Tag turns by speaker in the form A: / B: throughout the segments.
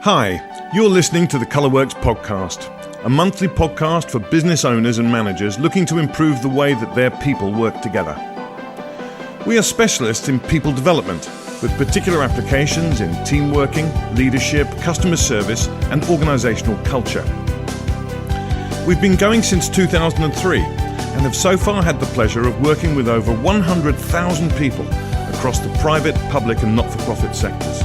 A: Hi, you're listening to the Colourworks podcast, a monthly podcast for business owners and managers looking to improve the way that their people work together. We are specialists in people development, with particular applications in team working, leadership, customer service, and organisational culture. We've been going since 2003 and have so far had the pleasure of working with over 100,000 people across the private, public and not-for-profit sectors.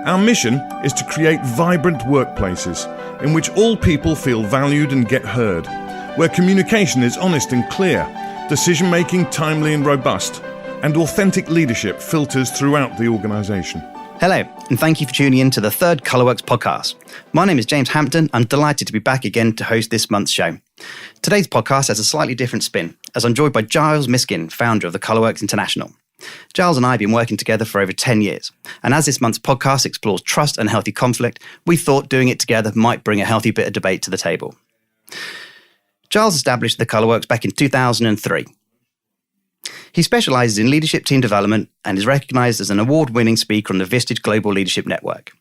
A: Our mission is to create vibrant workplaces in which all people feel valued and get heard, where communication is honest and clear, decision-making timely and robust, and authentic leadership filters throughout the organisation.
B: Hello, and thank you for tuning in to the third Colourworks podcast. My name is James Hampton. I'm delighted to be back again to host this month's show. Today's podcast has a slightly different spin, as I'm joined by Giles Miskin, founder of the Colourworks International. Giles and I have been working together for over 10 years, and as this month's podcast explores trust and healthy conflict, we thought doing it together might bring a healthy bit of debate to the table. Giles established the Colourworks back in 2003. He specialises in leadership team development and is recognised as an award-winning speaker on the Vistage Global Leadership Network.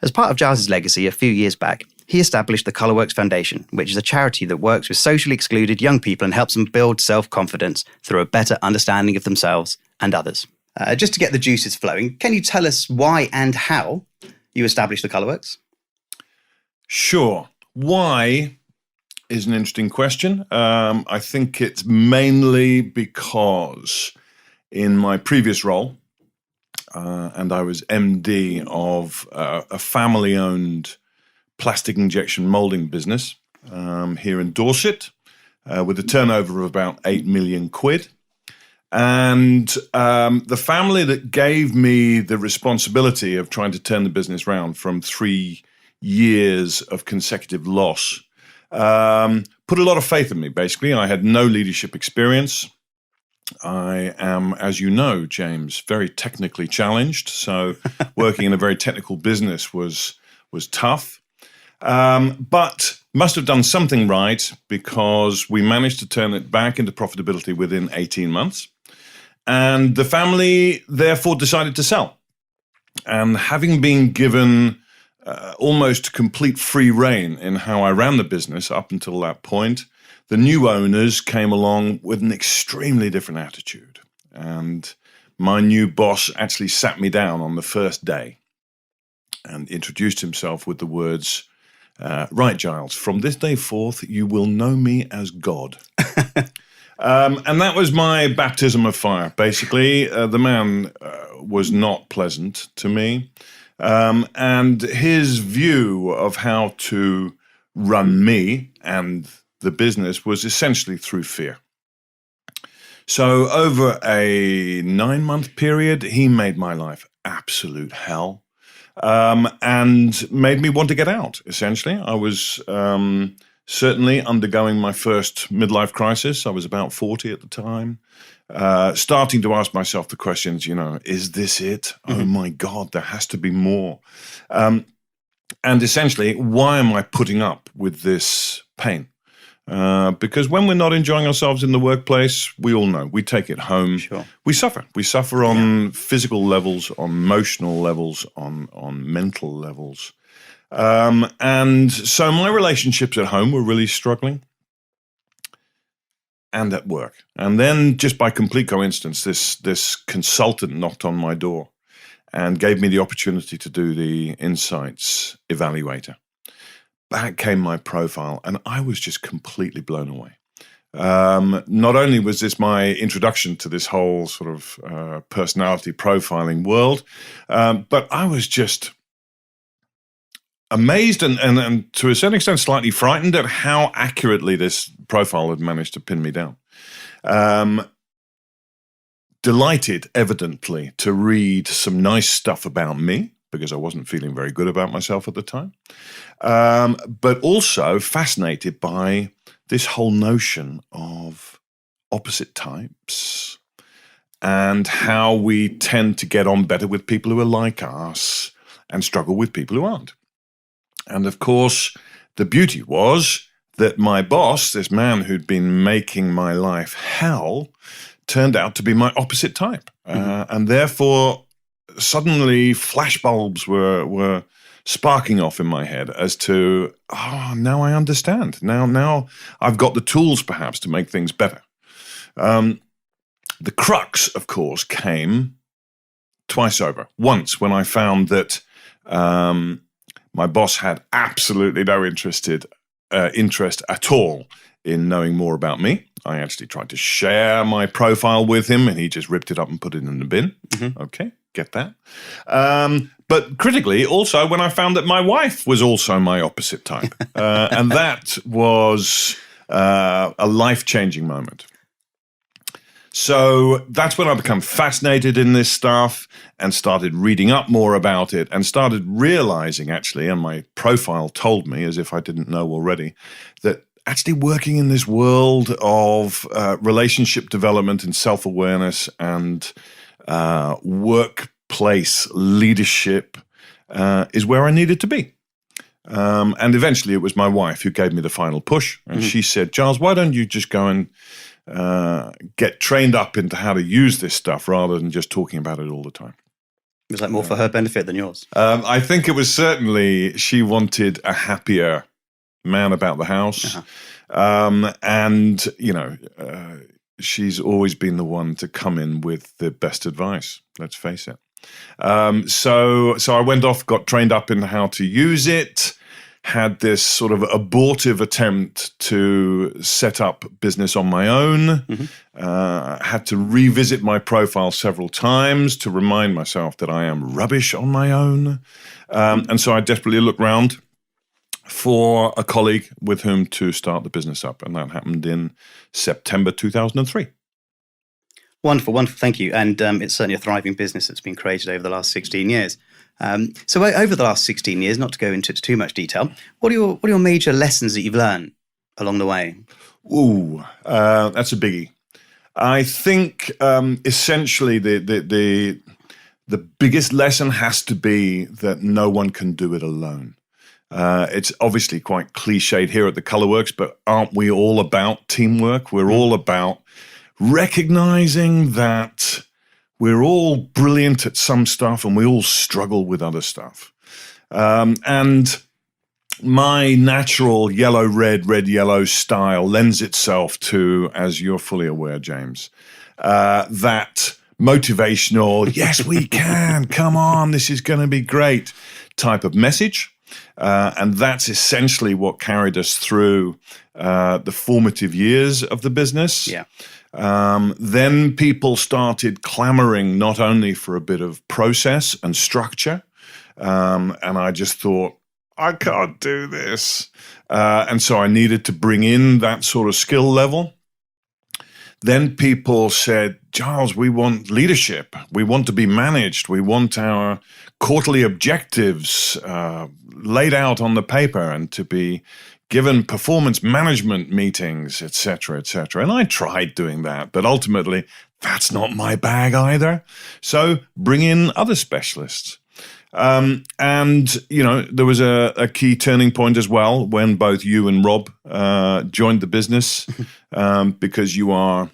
B: As part of Giles' legacy a few years back, he established the Colourworks Foundation, which is a charity that works with socially excluded young people and helps them build self-confidence through a better understanding of themselves and others. Just to get the juices flowing, can you tell us why and how you established the Colourworks?
A: Sure. Why is an interesting question. I think it's mainly because in my previous role, and I was MD of a family-owned plastic injection moulding business here in Dorset, with a turnover of about 8 million quid. And the family that gave me the responsibility of trying to turn the business around from 3 years of consecutive loss put a lot of faith in me, basically. I had no leadership experience. I am, as you know, James, very technically challenged. So working in a very technical business was tough. But must have done something right, because we managed to turn it back into profitability within 18 months. And the family therefore decided to sell. And having been given almost complete free rein in how I ran the business up until that point, the new owners came along with an extremely different attitude. And my new boss actually sat me down on the first day and introduced himself with the words, right, Giles, from this day forth, you will know me as God. And that was my baptism of fire, basically. The man was not pleasant to me. And his view of how to run me and the business was essentially through fear. So over a 9-month period, he made my life absolute hell, and made me want to get out, essentially. I was certainly undergoing my first midlife crisis. I was about 40 at the time. Starting to ask myself the questions, is this it? Mm-hmm. Oh my God, there has to be more. And essentially, why am I putting up with this pain? Because when we're not enjoying ourselves in the workplace, we all know, we take it home. Sure. We suffer. We suffer on physical levels, on emotional levels, on mental levels. And so my relationships at home were really struggling, and at work. And then, just by complete coincidence, this consultant knocked on my door and gave me the opportunity to do the Insights Evaluator. Back came my profile, and I was just completely blown away. Not only was this my introduction to this whole sort of personality profiling world, but I was just amazed and to a certain extent slightly frightened at how accurately this profile had managed to pin me down. Delighted, evidently, to read some nice stuff about me, because I wasn't feeling very good about myself at the time. But also fascinated by this whole notion of opposite types and how we tend to get on better with people who are like us and struggle with people who aren't. And of course, the beauty was that my boss, this man who'd been making my life hell, turned out to be my opposite type. And therefore, suddenly flashbulbs were sparking off in my head as to, now I understand. Now I've got the tools perhaps to make things better. The crux, of course, came twice over. Once when I found that my boss had absolutely no interest at all in knowing more about me. I actually tried to share my profile with him, and he just ripped it up and put it in the bin. Mm-hmm. Okay, get that. But critically, also, when I found that my wife was also my opposite type. And that was a life-changing moment. So that's when I became fascinated in this stuff and started reading up more about it and started realizing, actually, and my profile told me, as if I didn't know already, that actually working in this world of relationship development and self-awareness and workplace leadership is where I needed to be. And eventually it was my wife who gave me the final push. And she said, Giles, why don't you just go and get trained up into how to use this stuff rather than just talking about it all the time?
B: Was that more for her benefit than yours?
A: I think it was certainly she wanted a happier man about the house. And, she's always been the one to come in with the best advice, let's face it. So I went off, got trained up in how to use it, had this sort of abortive attempt to set up business on my own, had to revisit my profile several times to remind myself that I am rubbish on my own. And so I desperately looked around for a colleague with whom to start the business up. And that happened in September 2003.
B: Wonderful. Thank you. And it's certainly a thriving business that's been created over the last 16 years. So over the last 16 years, not to go into too much detail, what are your major lessons that you've learned along the way?
A: That's a biggie. I think essentially the biggest lesson has to be that no one can do it alone. It's obviously quite cliched here at the Colorworks, but aren't we all about teamwork? We're all about recognizing that we're all brilliant at some stuff and we all struggle with other stuff. And my natural yellow-red, red-yellow style lends itself to, as you're fully aware, James, that motivational, yes, we can, come on, this is going to be great type of message. And that's essentially what carried us through the formative years of the business.
B: Yeah.
A: Then people started clamoring not only for a bit of process and structure, and I just thought, I can't do this. And so I needed to bring in that sort of skill level. Then people said, Giles, we want leadership. We want to be managed. We want our quarterly objectives laid out on the paper and to be given performance management meetings, et cetera, et cetera. And I tried doing that, but ultimately that's not my bag either. So bring in other specialists. And, there was a key turning point as well when both you and Rob joined the business because you are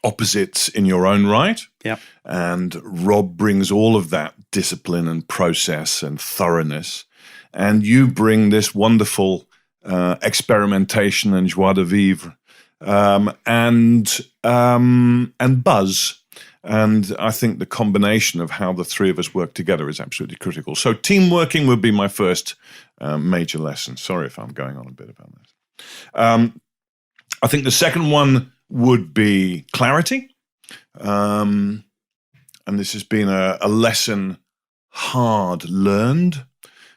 A: opposites in your own right.
B: Yeah.
A: And Rob brings all of that discipline and process and thoroughness. And you bring this wonderful experimentation and joie de vivre and buzz. And I think the combination of how the three of us work together is absolutely critical. So team working would be my first major lesson. Sorry if I'm going on a bit about that. I think the second one would be clarity. And this has been a lesson hard learned,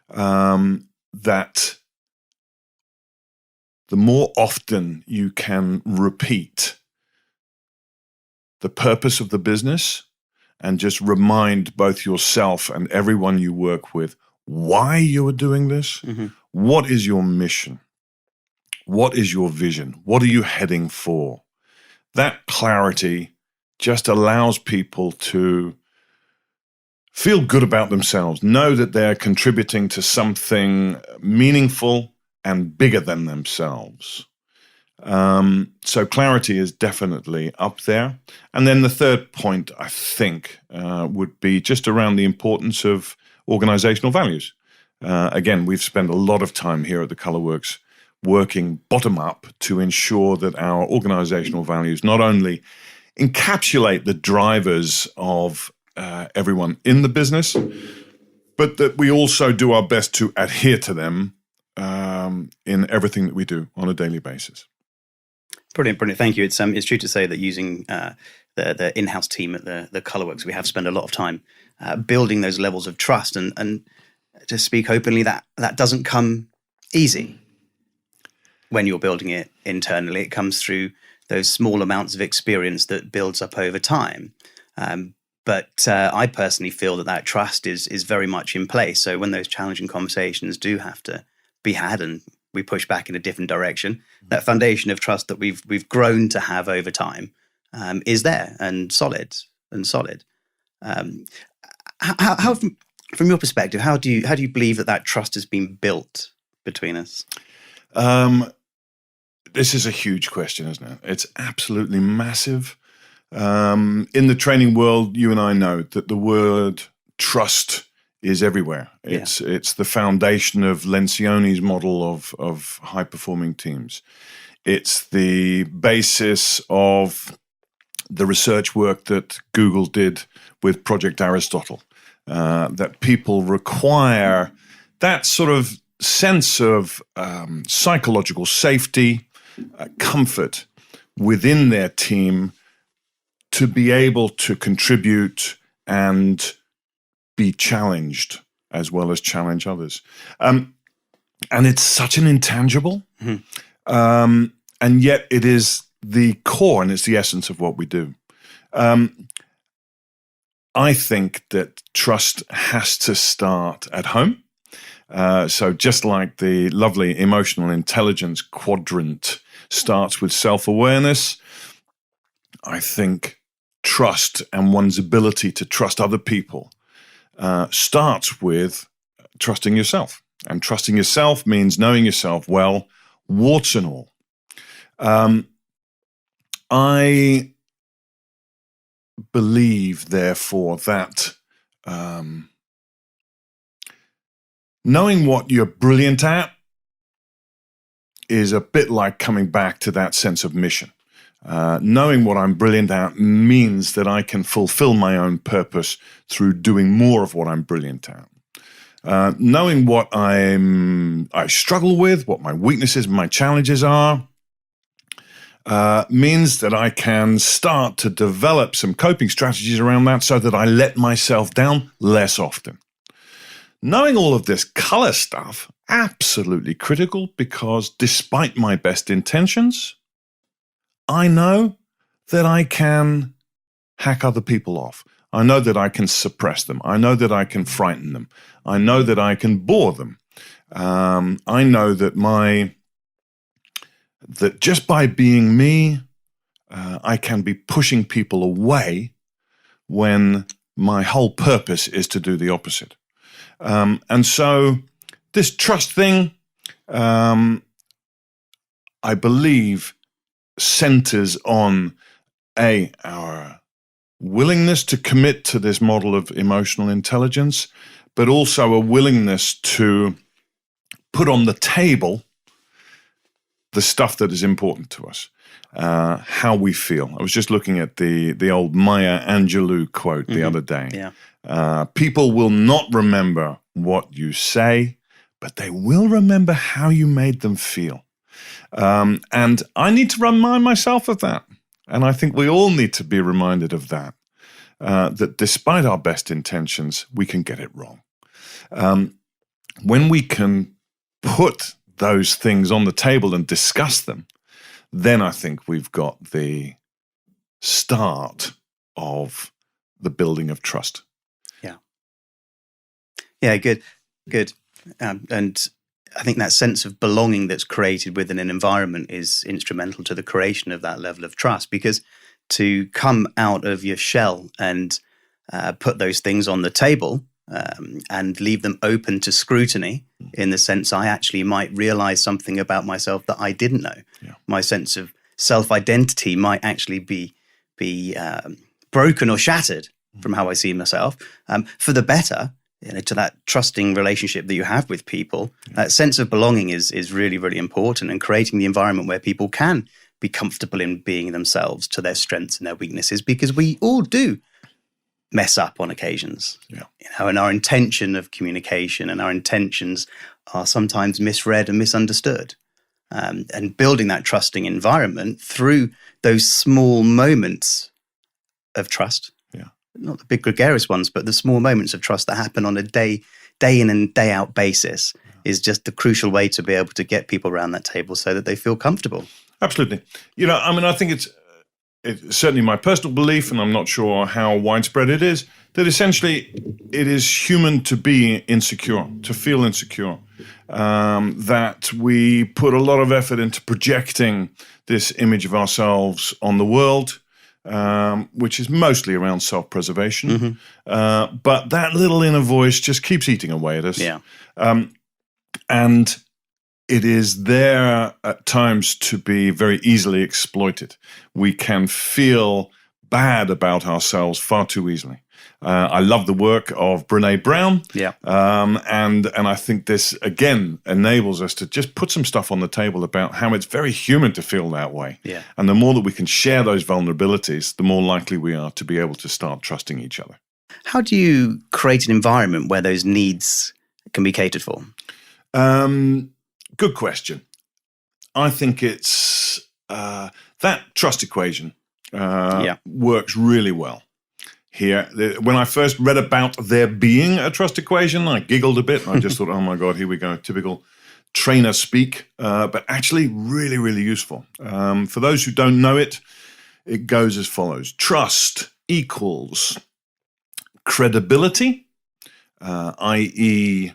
A: that the more often you can repeat the purpose of the business and just remind both yourself and everyone you work with why you are doing this, what is your mission, what is your vision, what are you heading for? That clarity just allows people to feel good about themselves, know that they're contributing to something meaningful and bigger than themselves. So clarity is definitely up there. And then the third point, I think, would be just around the importance of organizational values. Again, we've spent a lot of time here at the Colourworks working bottom up to ensure that our organizational values not only encapsulate the drivers of everyone in the business, but that we also do our best to adhere to them in everything that we do on a daily basis.
B: Brilliant. Thank you. It's true to say that using the in-house team at the Colourworks, we have spent a lot of time building those levels of trust. And to speak openly, that doesn't come easy when you're building it internally. It comes through those small amounts of experience that builds up over time. But I personally feel that trust is very much in place. So when those challenging conversations do have to be had and we push back in a different direction, that foundation of trust that we've grown to have over time is there and solid. How from your perspective, how do you believe that trust has been built between us?
A: This is a huge question, isn't it? It's absolutely massive. In the training world, you and I know that the word trust is everywhere. It's the foundation of Lencioni's model of high-performing teams. It's the basis of the research work that Google did with Project Aristotle, that people require that sort of sense of psychological safety, comfort within their team to be able to contribute and be challenged as well as challenge others. And it's such an intangible, and yet it is the core and it's the essence of what we do. I think that trust has to start at home. So just like the lovely emotional intelligence quadrant starts with self-awareness, I think trust and one's ability to trust other people starts with trusting yourself. And trusting yourself means knowing yourself well, warts and all. I believe, therefore, that knowing what you're brilliant at is a bit like coming back to that sense of mission. Knowing what I'm brilliant at means that I can fulfill my own purpose through doing more of what I'm brilliant at. Knowing what I struggle with, what my weaknesses and my challenges are, means that I can start to develop some coping strategies around that so that I let myself down less often. Knowing all of this color stuff, absolutely critical, because despite my best intentions, I know that I can hack other people off. I know that I can suppress them. I know that I can frighten them. I know that I can bore them. I know that that just by being me, I can be pushing people away when my whole purpose is to do the opposite. And so this trust thing, I believe, centers on our willingness to commit to this model of emotional intelligence, but also a willingness to put on the table the stuff that is important to us, how we feel. I was just looking at the old Maya Angelou quote the other day.
B: Yeah.
A: People will not remember what you say, but they will remember how you made them feel. And I need to remind myself of that. And I think we all need to be reminded of that, that despite our best intentions, we can get it wrong. When we can put those things on the table and discuss them, then I think we've got the start of the building of trust.
B: Yeah, good. And I think that sense of belonging that's created within an environment is instrumental to the creation of that level of trust, because to come out of your shell and put those things on the table and leave them open to scrutiny, in the sense I actually might realize something about myself that I didn't know.
A: Yeah. My
B: sense of self-identity might actually be broken or shattered from how I see myself, for the better, to that trusting relationship that you have with people. That sense of belonging is really, really important, and creating the environment where people can be comfortable in being themselves to their strengths and their weaknesses, because we all do mess up on occasions. And our intention of communication and our intentions are sometimes misread and misunderstood. And building that trusting environment through those small moments of trust, not the big gregarious ones, but the small moments of trust that happen on a day in and day out basis, is just the crucial way to be able to get people around that table so that they feel comfortable.
A: Absolutely. I think it's certainly my personal belief, and I'm not sure how widespread it is, that essentially it is human to be insecure, to feel insecure, that we put a lot of effort into projecting this image of ourselves on the world, which is mostly around self-preservation. But that little inner voice just keeps eating away at us. And it is there at times to be very easily exploited. We can feel bad about ourselves far too easily. I love the work of Brené Brown. And I think this, again, enables us to just put some stuff on the table about how it's very human to feel that way. And the more that we can share those vulnerabilities, the more likely we are to be able to start trusting each other.
B: How do you create an environment where those needs can be catered for?
A: Good question. I think it's that trust equation works really well here. When I first read about there being a trust equation, I giggled a bit. I just thought, oh my God, here we go, typical trainer speak, but actually really, really useful. For those who don't know it, it goes as follows. Trust equals credibility, i.e.,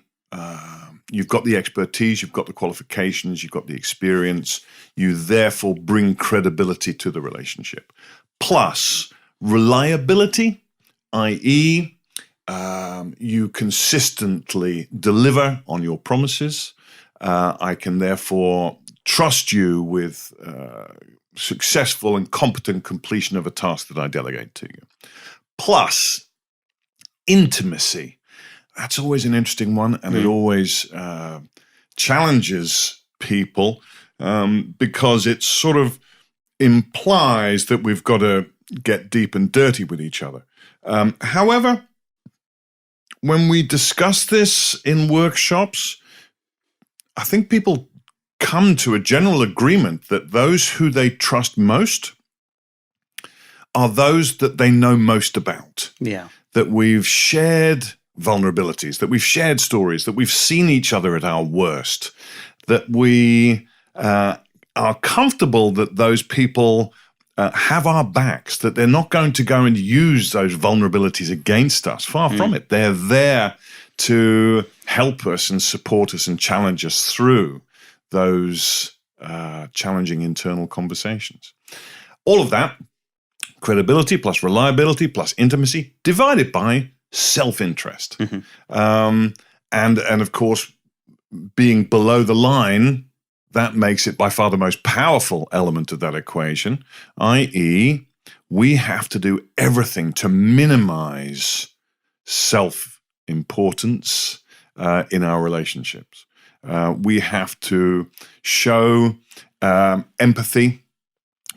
A: you've got the expertise, you've got the qualifications, you've got the experience. You therefore bring credibility to the relationship. Plus reliability, i.e., you consistently deliver on your promises. I can therefore trust you with successful and competent completion of a task that I delegate to you. Plus intimacy. That's always an interesting one, and it always challenges people because it sort of implies that we've got to get deep and dirty with each other. However, when we discuss this in workshops, I think people come to a general agreement that those who they trust most are those that they know most about. That we've shared vulnerabilities, that we've shared stories, that we've seen each other at our worst, that we are comfortable that those people have our backs, that they're not going to go and use those vulnerabilities against us. Far from it. They're there to help us and support us and challenge us through those challenging internal conversations. All of that, credibility plus reliability plus intimacy, divided by self-interest. And of course, being below the line, that makes it by far the most powerful element of that equation, i.e., we have to do everything to minimize self-importance in our relationships. We have to show empathy.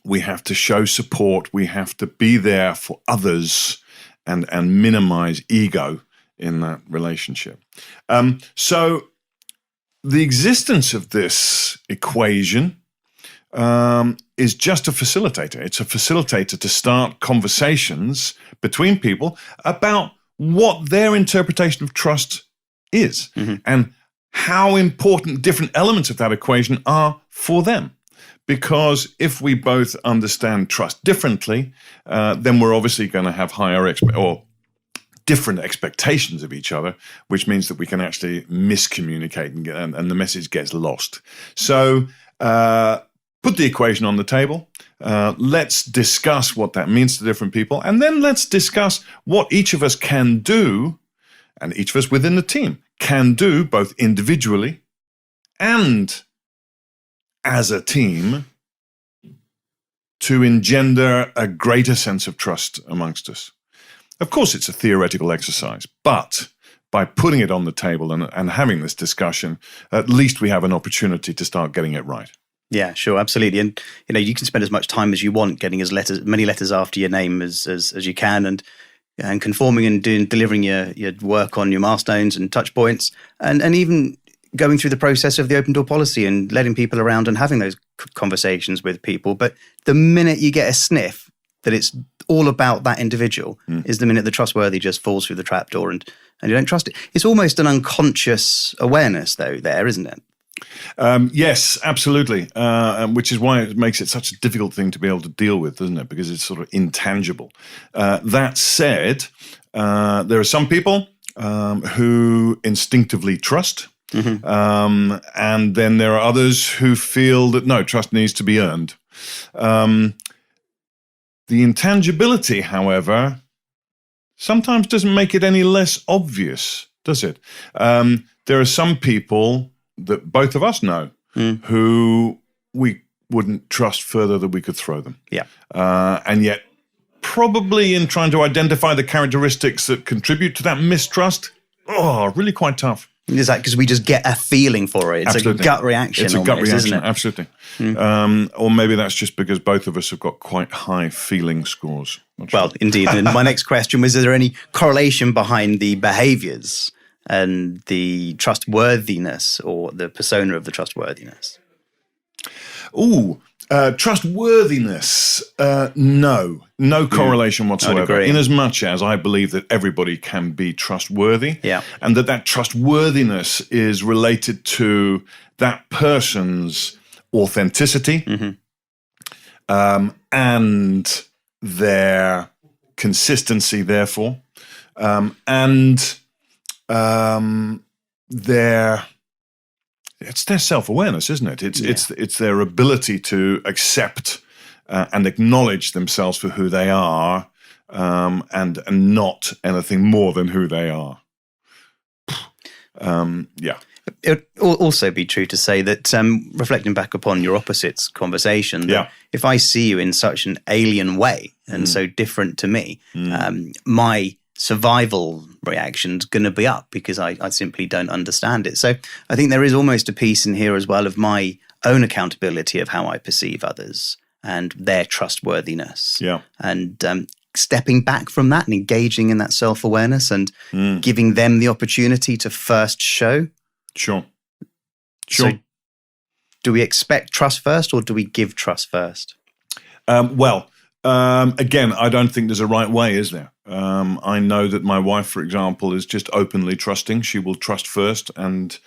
A: We have to show support. We have to be there for others and minimize ego in that relationship. So the existence of this equation is just a facilitator. It's a facilitator to start conversations between people about what their interpretation of trust is and how important different elements of that equation are for them. Because if we both understand trust differently, then we're obviously going to have higher or different expectations of each other, which means that we can actually miscommunicate and the message gets lost. So put the equation on the table. Let's discuss what that means to different people. And then let's discuss what each of us can do, and each of us within the team can do both individually and as a team to engender a greater sense of trust amongst us. Of course, it's a theoretical exercise, but by putting it on the table and having this discussion, at least we have an opportunity to start getting it right.
B: Yeah, sure, absolutely. And you can spend as much time as you want getting many letters after your name as you can, and conforming and delivering your work on your milestones and touch points, and even going through the process of the open door policy and letting people around and having those conversations with people. But the minute you get a sniff that it's all about that individual is the minute the trustworthy just falls through the trapdoor and you don't trust it. It's almost an unconscious awareness, though, there, isn't it?
A: Yes, absolutely. Which is why it makes it such a difficult thing to be able to deal with, doesn't it? Because it's sort of intangible. That said, there are some people who instinctively trust. And then there are others who feel that no, trust needs to be earned. The intangibility, however, sometimes doesn't make it any less obvious, does it? There are some people that both of us know who we wouldn't trust further than we could throw them.
B: Yeah.
A: And yet, probably in trying to identify the characteristics that contribute to that mistrust, really quite tough.
B: Is that because we just get a feeling for it? It's
A: Absolutely.
B: a gut reaction.
A: It's a gut reaction,
B: isn't it?
A: absolutely. Or maybe that's just because both of us have got quite high feeling scores.
B: Well, indeed. And my next question was, is there any correlation behind the behaviors and the trustworthiness or the persona of the trustworthiness?
A: Trustworthiness, no correlation whatsoever. In as much as I believe that everybody can be trustworthy, and that trustworthiness is related to that person's authenticity and their consistency, therefore, and it's their self-awareness, isn't it? It's their ability to accept and acknowledge themselves for who they are, and not anything more than who they are.
B: It would also be true to say that, reflecting back upon your opposites conversation, that if I see you in such an alien way and so different to me, my survival reaction's going to be up because I simply don't understand it. So I think there is almost a piece in here as well of my own accountability of how I perceive others and their trustworthiness. Yeah. And stepping back from that and engaging in that self-awareness and giving them the opportunity to first show. Sure. So do we expect trust first or do we give trust first?
A: Again, I don't think there's a right way, is there? I know that my wife, for example, is just openly trusting. She will trust first and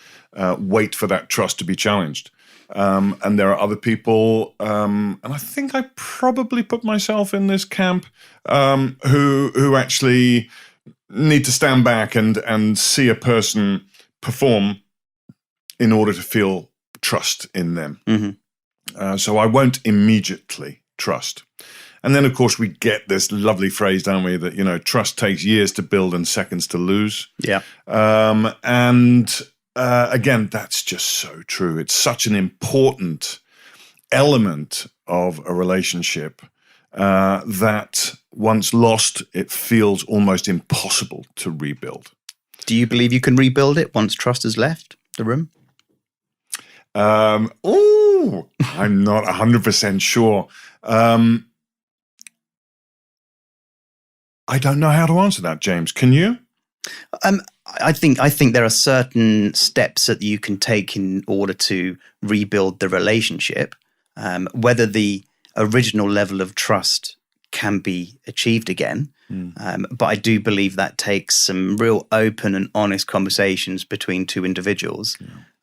A: wait for that trust to be challenged. And there are other people, and I think I probably put myself in this camp, who actually need to stand back and see a person perform in order to feel trust in them. So I won't immediately trust. And then, of course, we get this lovely phrase, don't we, that, trust takes years to build and seconds to lose. Yeah. Again, that's just so true. It's such an important element of a relationship that once lost, it feels almost impossible to rebuild.
B: Do you believe you can rebuild it once trust has left the room?
A: I'm not 100% sure. I don't know how to answer that, James. Can you?
B: I think there are certain steps that you can take in order to rebuild the relationship. Whether the original level of trust can be achieved again, but I do believe that takes some real open and honest conversations between two individuals,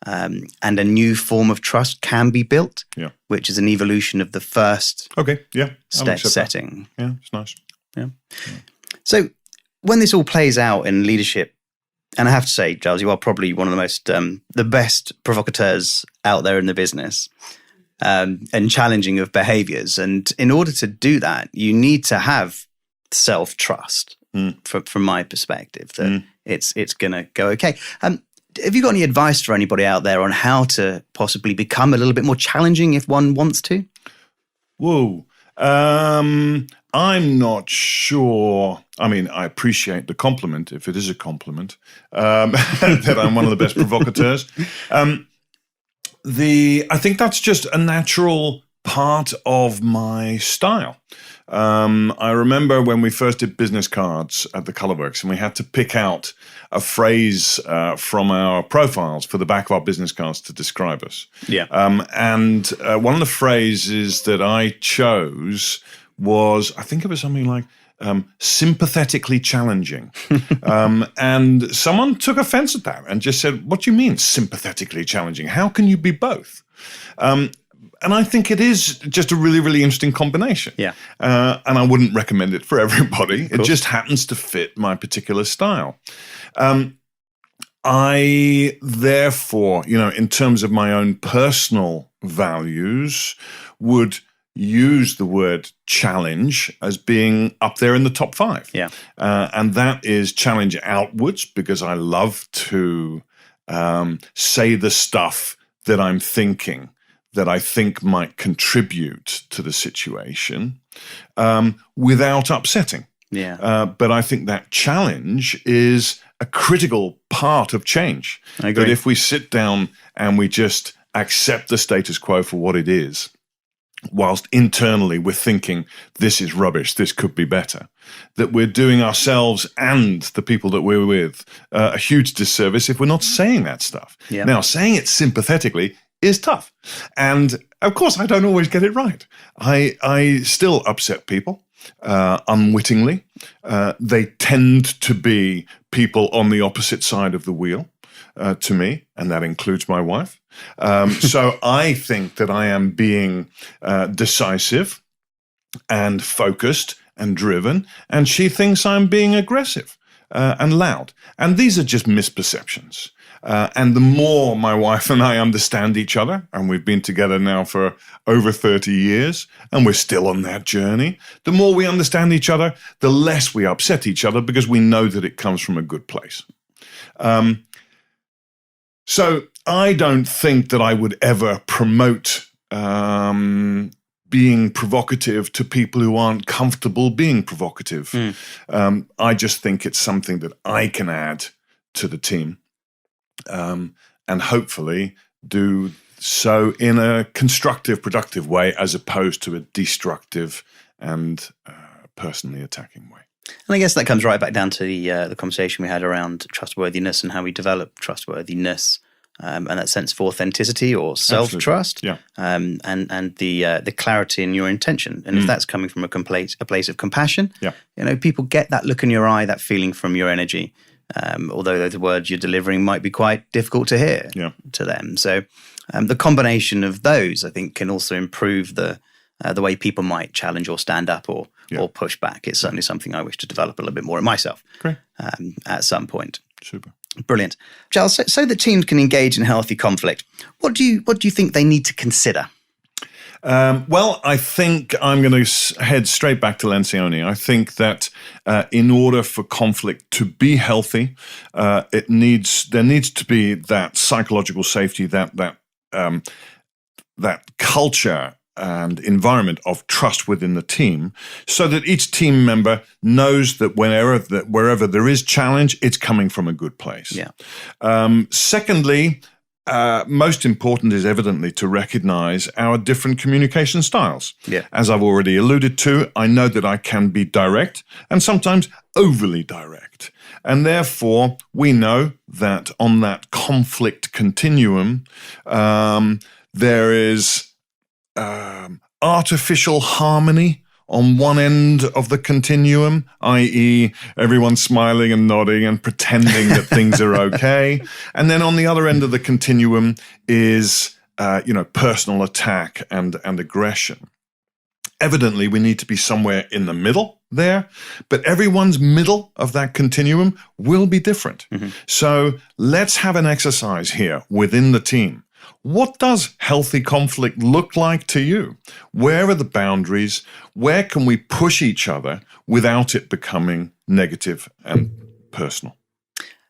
B: and a new form of trust can be built, which is an evolution of the first step setting.
A: Yeah, it's nice.
B: Yeah. So when this all plays out in leadership, and I have to say, Giles, you are probably one of the most, the best provocateurs out there in the business, and challenging of behaviors. And in order to do that, you need to have self-trust, from my perspective, that it's going to go okay. Have you got any advice for anybody out there on how to possibly become a little bit more challenging if one wants to?
A: Whoa. I'm not sure. I mean, I appreciate the compliment, if it is a compliment, that I'm one of the best provocateurs. I think that's just a natural part of my style. I remember when we first did business cards at the Colourworks, and we had to pick out a phrase from our profiles for the back of our business cards to describe us.
B: Yeah.
A: And one of the phrases that I chose was, I think it was something like, sympathetically challenging. And someone took offense at that and just said, what do you mean sympathetically challenging? How can you be both? And I think it is just a really, really interesting combination.
B: Yeah.
A: And I wouldn't recommend it for everybody. It just happens to fit my particular style. I, therefore, in terms of my own personal values, would use the word challenge as being up there in the top 5.
B: Yeah.
A: And that is challenge outwards, because I love to say the stuff that I'm thinking, that I think might contribute to the situation, without upsetting.
B: Yeah.
A: But I think that challenge is a critical part of change.
B: I agree.
A: That if we sit down and we just accept the status quo for what it is, whilst internally we're thinking, this is rubbish, this could be better, that we're doing ourselves and the people that we're with a huge disservice if we're not saying that stuff.
B: Yeah.
A: Now, saying it sympathetically is tough. And of course, I don't always get it right. I still upset people unwittingly. They tend to be people on the opposite side of the wheel to me, and that includes my wife. So I think that I am being decisive and focused and driven, and she thinks I'm being aggressive and loud. And these are just misperceptions. And the more my wife and I understand each other, and we've been together now for over 30 years, and we're still on that journey, the more we understand each other, the less we upset each other, because we know that it comes from a good place. So I don't think that I would ever promote being provocative to people who aren't comfortable being provocative. I just think it's something that I can add to the team, and hopefully do so in a constructive, productive way, as opposed to a destructive and personally attacking way.
B: And I guess that comes right back down to the conversation we had around trustworthiness and how we develop trustworthiness, and that sense of authenticity or self-trust.
A: Yeah.
B: And the clarity in your intention. And if that's coming from a place of compassion, people get that look in your eye, that feeling from your energy. Although the words you're delivering might be quite difficult to hear to them. So the combination of those, I think, can also improve the way people might challenge or stand up or push back. It's certainly something I wish to develop a little bit more in myself.
A: Great.
B: At some point.
A: Super.
B: Brilliant. Giles, so that teams can engage in healthy conflict, what do you think they need to consider?
A: Well, I think I'm going to head straight back to Lencioni. I think that in order for conflict to be healthy, there needs to be that psychological safety, that culture and environment of trust within the team, so that each team member knows that wherever there is challenge, it's coming from a good place.
B: Yeah.
A: Secondly, most important is evidently to recognize our different communication styles.
B: Yeah.
A: As I've already alluded to, I know that I can be direct and sometimes overly direct. And therefore, we know that on that conflict continuum, there is artificial harmony on one end of the continuum, i.e. everyone's smiling and nodding and pretending that things are okay. And then on the other end of the continuum is, personal attack and aggression. Evidently, we need to be somewhere in the middle there, but everyone's middle of that continuum will be different. Mm-hmm. So let's have an exercise here within the team. What does healthy conflict look like to you? Where are the boundaries? Where can we push each other without it becoming negative and personal?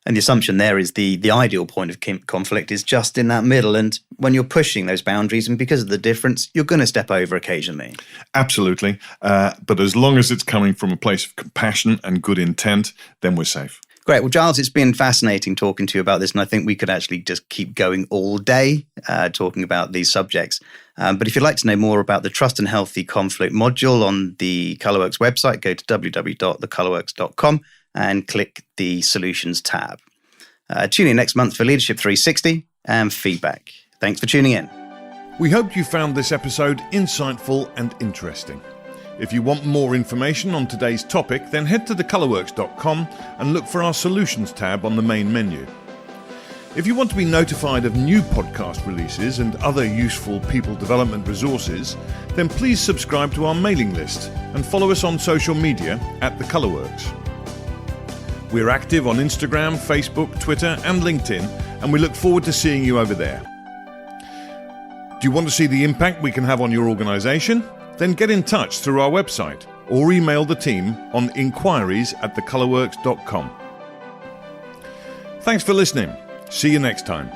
B: And the assumption there is the ideal point of conflict is just in that middle. And when you're pushing those boundaries, and because of the difference, you're going to step over occasionally.
A: Absolutely. But as long as it's coming from a place of compassion and good intent, then we're safe.
B: Great. Well, Giles, it's been fascinating talking to you about this. And I think we could actually just keep going all day talking about these subjects. But if you'd like to know more about the Trust and Healthy Conflict module on the Colourworks website, go to www.thecolourworks.com and click the Solutions tab. Tune in next month for Leadership 360 and feedback. Thanks for tuning in.
A: We hope you found this episode insightful and interesting. If you want more information on today's topic, then head to thecolourworks.com and look for our Solutions tab on the main menu. If you want to be notified of new podcast releases and other useful people development resources, then please subscribe to our mailing list and follow us on social media at The Colourworks. We're active on Instagram, Facebook, Twitter and LinkedIn, and we look forward to seeing you over there. Do you want to see the impact we can have on your organisation? Then get in touch through our website or email the team on inquiries@thecolourworks.com. Thanks for listening. See you next time.